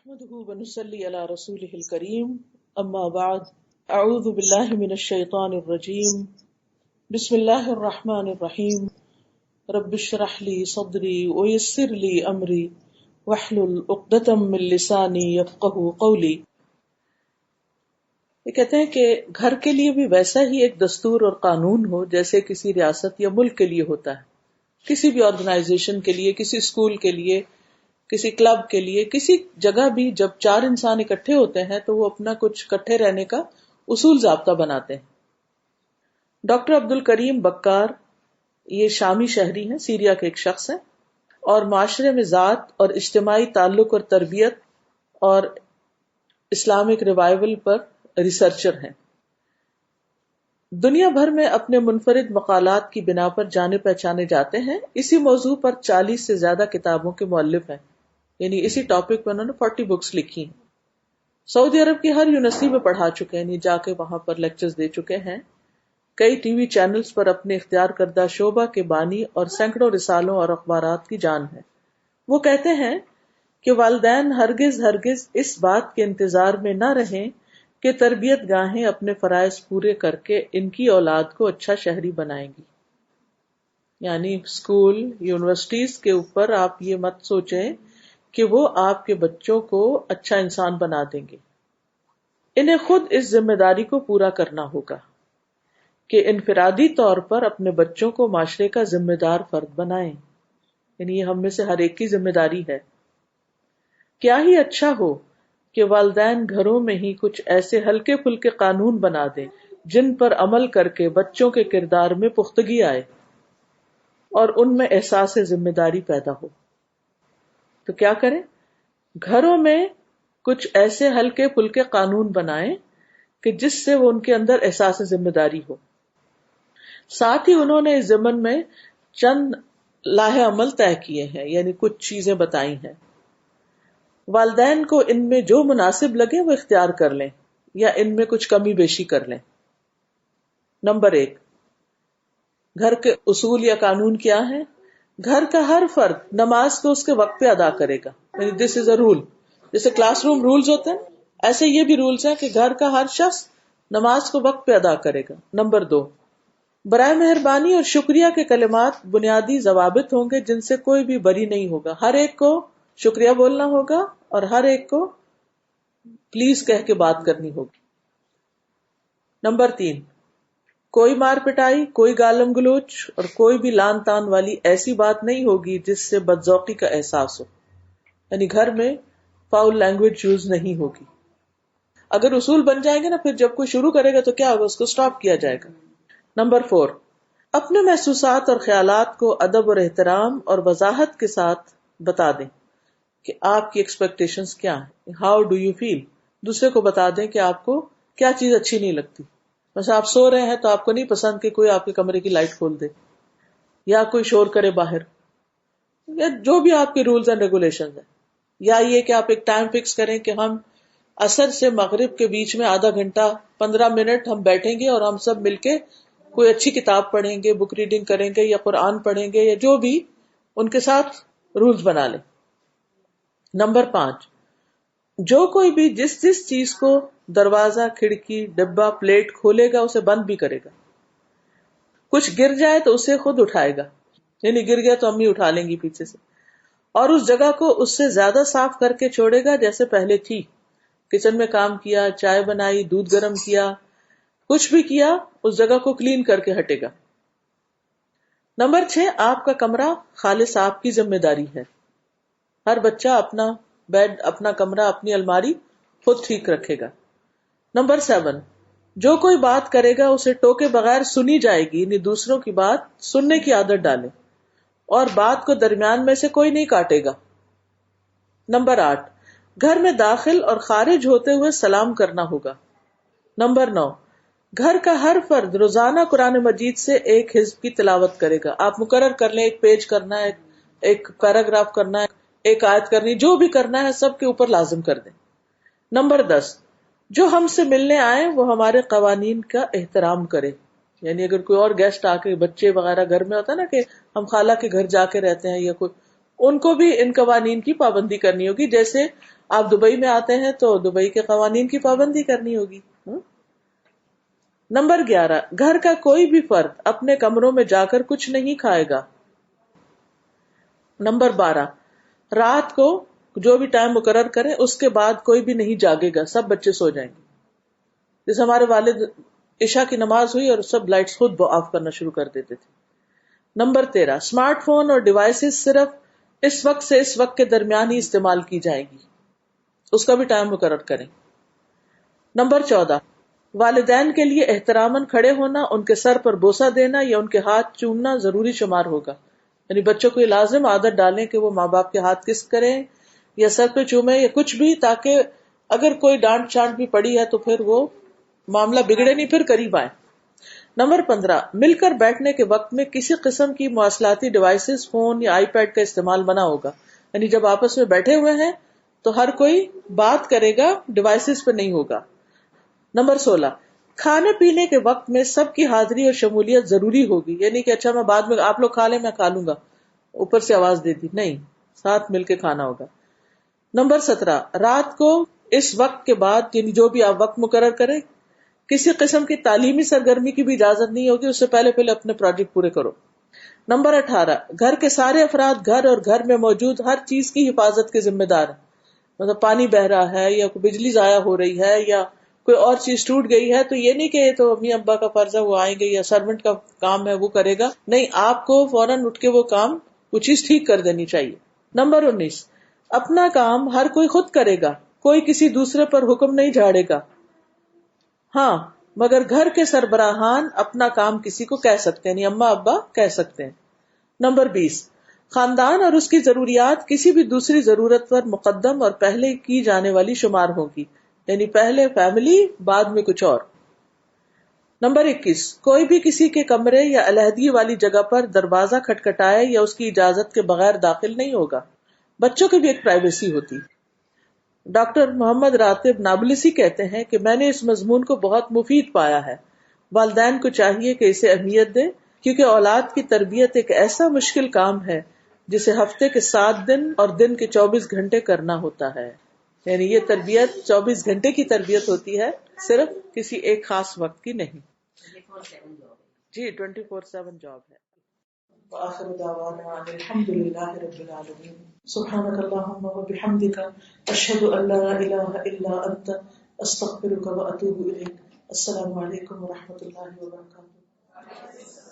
نحمده ونصلي على رسوله الكريم أما بعد أعوذ بالله من الشيطان الرجيم بسم الله الرحمن الرحيم رب اشرح لي صدري ويسر لي أمري واحلل عقدة من لساني يفقهوا قولي. یہ کہتے ہیں کہ گھر کے لیے بھی ویسا ہی ایک دستور اور قانون ہو جیسے کسی ریاست یا ملک کے لیے ہوتا ہے. کسی بھی آرگنائزیشن کے لیے، کسی اسکول کے لیے، کسی کلب کے لیے، کسی جگہ بھی جب چار انسان اکٹھے ہوتے ہیں تو وہ اپنا کچھ اکٹھے رہنے کا اصول ضابطہ بناتے ہیں. ڈاکٹر عبد الکریم بکار یہ شامی شہری ہیں، سیریا کے ایک شخص ہیں، اور معاشرے میں ذات اور اجتماعی تعلق اور تربیت اور اسلامک ریوائول پر ریسرچر ہیں. دنیا بھر میں اپنے منفرد مقالات کی بنا پر جانے پہچانے جاتے ہیں. اسی موضوع پر 40 سے زیادہ کتابوں کے مؤلف ہیں، یعنی اسی ٹاپک پر انہوں نے 40 بکس لکھی ہیں. سعودی عرب کی ہر یونیورسٹی میں پڑھا چکے ہیں، یعنی جا کے وہاں پر لیکچرز دے چکے ہیں. کئی ٹی وی چینلز پر اپنے اختیار کردہ شعبہ کے بانی اور سینکڑوں رسالوں اور اخبارات کی جان ہے. وہ کہتے ہیں کہ والدین ہرگز اس بات کے انتظار میں نہ رہیں کہ تربیت گاہیں اپنے فرائض پورے کر کے ان کی اولاد کو اچھا شہری بنائیں گی. یعنی اسکول، یونیورسٹیز کے اوپر آپ یہ مت سوچیں کہ وہ آپ کے بچوں کو اچھا انسان بنا دیں گے. انہیں خود اس ذمہ داری کو پورا کرنا ہوگا کہ انفرادی طور پر اپنے بچوں کو معاشرے کا ذمہ دار فرد بنائیں. یعنی یہ ہم میں سے ہر ایک کی ذمہ داری ہے. کیا ہی اچھا ہو کہ والدین گھروں میں ہی کچھ ایسے ہلکے پھلکے قانون بنا دیں جن پر عمل کر کے بچوں کے کردار میں پختگی آئے اور ان میں احساس ذمہ داری پیدا ہو. تو کیا کریں؟ گھروں میں کچھ ایسے ہلکے پھلکے قانون بنائیں کہ جس سے وہ ان کے اندر احساس ذمہ داری ہو. ساتھ ہی انہوں نے اس ضمن میں چند لاہ عمل طے کیے ہیں، یعنی کچھ چیزیں بتائی ہیں. والدین کو ان میں جو مناسب لگے وہ اختیار کر لیں یا ان میں کچھ کمی بیشی کر لیں. نمبر 1، گھر کے اصول یا قانون کیا ہیں؟ گھر کا ہر فرد نماز کو اس کے وقت پہ ادا کرے گا. یعنی دس از اے رول. جیسے کلاس روم رولز ہوتے ہیں، ایسے یہ بھی رولز ہیں کہ گھر کا ہر شخص نماز کو وقت پہ ادا کرے گا. نمبر 2، برائے مہربانی اور شکریہ کے کلمات بنیادی ضوابط ہوں گے جن سے کوئی بھی بری نہیں ہوگا. ہر ایک کو شکریہ بولنا ہوگا اور ہر ایک کو پلیز کہہ کے بات کرنی ہوگی. نمبر 3، کوئی مار پٹائی، کوئی گالم گلوچ اور کوئی بھی لان تان والی ایسی بات نہیں ہوگی جس سے بدذوقی کا احساس ہو. یعنی گھر میں فاؤل لینگویج یوز نہیں ہوگی. اگر اصول بن جائیں گے نا، پھر جب کوئی شروع کرے گا تو کیا ہوگا، اس کو سٹاپ کیا جائے گا. نمبر 4، اپنے محسوسات اور خیالات کو ادب اور احترام اور وضاحت کے ساتھ بتا دیں کہ آپ کی ایکسپیکٹیشنز کیا ہیں. How do you feel. دوسرے کو بتا دیں کہ آپ کو کیا چیز اچھی نہیں لگتی. بس آپ سو رہے ہیں تو آپ کو نہیں پسند کہ کوئی آپ کے کمرے کی لائٹ کھول دے یا کوئی شور کرے باہر، یا جو بھی آپ کے رولز اینڈ ریگولیشنز ہیں. یا یہ کہ آپ ایک ٹائم فکس کریں کہ ہم عصر سے مغرب کے بیچ میں آدھا گھنٹہ 15 منٹ ہم بیٹھیں گے اور ہم سب مل کے کوئی اچھی کتاب پڑھیں گے، بک ریڈنگ کریں گے یا قرآن پڑھیں گے یا جو بھی، ان کے ساتھ رولز بنا لیں. نمبر 5، جو کوئی بھی جس چیز کو دروازہ، کھڑکی، ڈبہ، پلیٹ کھولے گا اسے بند بھی کرے گا. کچھ گر جائے تو اسے خود اٹھائے گا، یعنی گر گیا تو امی اٹھا لیں گی پیچھے سے، اور اس جگہ کو اس سے زیادہ صاف کر کے چھوڑے گا جیسے پہلے تھی. کچن میں کام کیا، چائے بنائی، دودھ گرم کیا، کچھ بھی کیا، اس جگہ کو کلین کر کے ہٹے گا. نمبر 6، آپ کا کمرہ خالص آپ کی ذمہ داری ہے. ہر بچہ اپنا بیڈ، اپنا کمرہ، اپنی الماری خود ٹھیک رکھے گا. نمبر 7، جو کوئی بات کرے گا اسے ٹوکے بغیر سنی جائے گی، یعنی دوسروں کی بات سننے کی عادت ڈالیں اور بات کو درمیان میں سے کوئی نہیں کاٹے گا. نمبر 8، گھر میں داخل اور خارج ہوتے ہوئے سلام کرنا ہوگا. نمبر 9، گھر کا ہر فرد روزانہ قرآن مجید سے ایک حزب کی تلاوت کرے گا. آپ مقرر کر لیں، ایک پیج کرنا ہے، ایک پیراگراف کرنا ہے، ایک آیت کرنی، جو بھی کرنا ہے سب کے اوپر لازم کر دیں. نمبر 10، جو ہم سے ملنے آئے وہ ہمارے قوانین کا احترام کرے. یعنی اگر کوئی اور گیسٹ آ کے، بچے وغیرہ گھر میں ہوتا ہے نا کہ ہم خالہ کے گھر جا کے رہتے ہیں یا کوئی، ان کو بھی ان قوانین کی پابندی کرنی ہوگی. جیسے آپ دبئی میں آتے ہیں تو دبئی کے قوانین کی پابندی کرنی ہوگی. نمبر 11، گھر کا کوئی بھی فرد اپنے کمروں میں جا کر کچھ نہیں کھائے گا. نمبر 12، رات کو جو بھی ٹائم مقرر کریں اس کے بعد کوئی بھی نہیں جاگے گا، سب بچے سو جائیں گے. جیسے ہمارے والد عشاء کی نماز ہوئی اور سب لائٹس خود آف کرنا شروع کر دیتے تھے. نمبر 13، اسمارٹ فون اور ڈیوائسز صرف اس وقت سے اس وقت کے درمیان ہی استعمال کی جائیں گی، اس کا بھی ٹائم مقرر کریں. نمبر 14، والدین کے لیے احتراماً کھڑے ہونا، ان کے سر پر بوسہ دینا یا ان کے ہاتھ چومنا ضروری شمار ہوگا. یعنی بچوں کو یہ لازم عادت ڈالیں کہ وہ ماں باپ کے ہاتھ کس کریں یا سر پہ چومیں یا کچھ بھی، تاکہ اگر کوئی ڈانٹ چانٹ بھی پڑی ہے تو پھر وہ معاملہ بگڑے نہیں، پھر قریب آئیں. نمبر 15، مل کر بیٹھنے کے وقت میں کسی قسم کی مواصلاتی ڈیوائسز، فون یا آئی پیڈ کا استعمال منع ہوگا. یعنی جب آپس میں بیٹھے ہوئے ہیں تو ہر کوئی بات کرے گا، ڈیوائسز پہ نہیں ہوگا. نمبر 16، کھانے پینے کے وقت میں سب کی حاضری اور شمولیت ضروری ہوگی. یعنی کہ اچھا میں بعد میں آپ لوگ کھا لیں میں کھا لوں گا، اوپر سے آواز دے دی، نہیں، ساتھ مل کے کھانا ہوگا. نمبر 17، رات کو اس وقت کے بعد یعنی جو بھی آپ وقت مقرر کریں کسی قسم کی تعلیمی سرگرمی کی بھی اجازت نہیں ہوگی، اس سے پہلے اپنے پروجیکٹ پورے کرو. نمبر 18، گھر کے سارے افراد گھر اور گھر میں موجود ہر چیز کی حفاظت کے ذمہ دار ہیں. مطلب پانی بہ رہا ہے یا کوئی بجلی ضائع ہو رہی ہے یا کوئی اور چیز ٹوٹ گئی ہے تو یہ نہیں کہ یہ تو امی ابا کا فرض ہے وہ آئیں گے یا سرونٹ کا کام ہے وہ کرے گا، نہیں، آپ کو فوراً اٹھ کے وہ چیز ٹھیک کر دینی چاہیے. نمبر 19، اپنا کام ہر کوئی خود کرے گا، کوئی کسی دوسرے پر حکم نہیں جھاڑے گا. ہاں مگر گھر کے سربراہان اپنا کام کسی کو کہہ سکتے ہیں، یعنی اما ابا کہہ سکتے ہیں. نمبر 20، خاندان اور اس کی ضروریات کسی بھی دوسری ضرورت پر مقدم اور پہلے کی جانے والی شمار ہوگی، یعنی پہلے فیملی بعد میں کچھ اور. نمبر 21، کوئی بھی کسی کے کمرے یا علیحدگی والی جگہ پر دروازہ کھٹکھٹائے یا اس کی اجازت کے بغیر داخل نہیں ہوگا. بچوں کی بھی ایک پرائیویسی ہوتی. ڈاکٹر محمد راتب نابلسی کہتے ہیں کہ میں نے اس مضمون کو بہت مفید پایا ہے. والدین کو چاہیے کہ اسے اہمیت دیں، کیونکہ اولاد کی تربیت ایک ایسا مشکل کام ہے جسے ہفتے کے 7 دن اور دن کے 24 گھنٹے کرنا ہوتا ہے. یعنی یہ تربیت 24 گھنٹے کی تربیت ہوتی ہے، صرف کسی ایک خاص وقت کی نہیں. جی 24/7 جاب ہے. وآخر دعوانا الحمد للہ رب العالمین. سبحانک اللہم وبحمدک اشہد ان لا الہ الا انت استغفرک واتوب الیک. السلام علیکم ورحمۃ اللہ وبرکاتہ.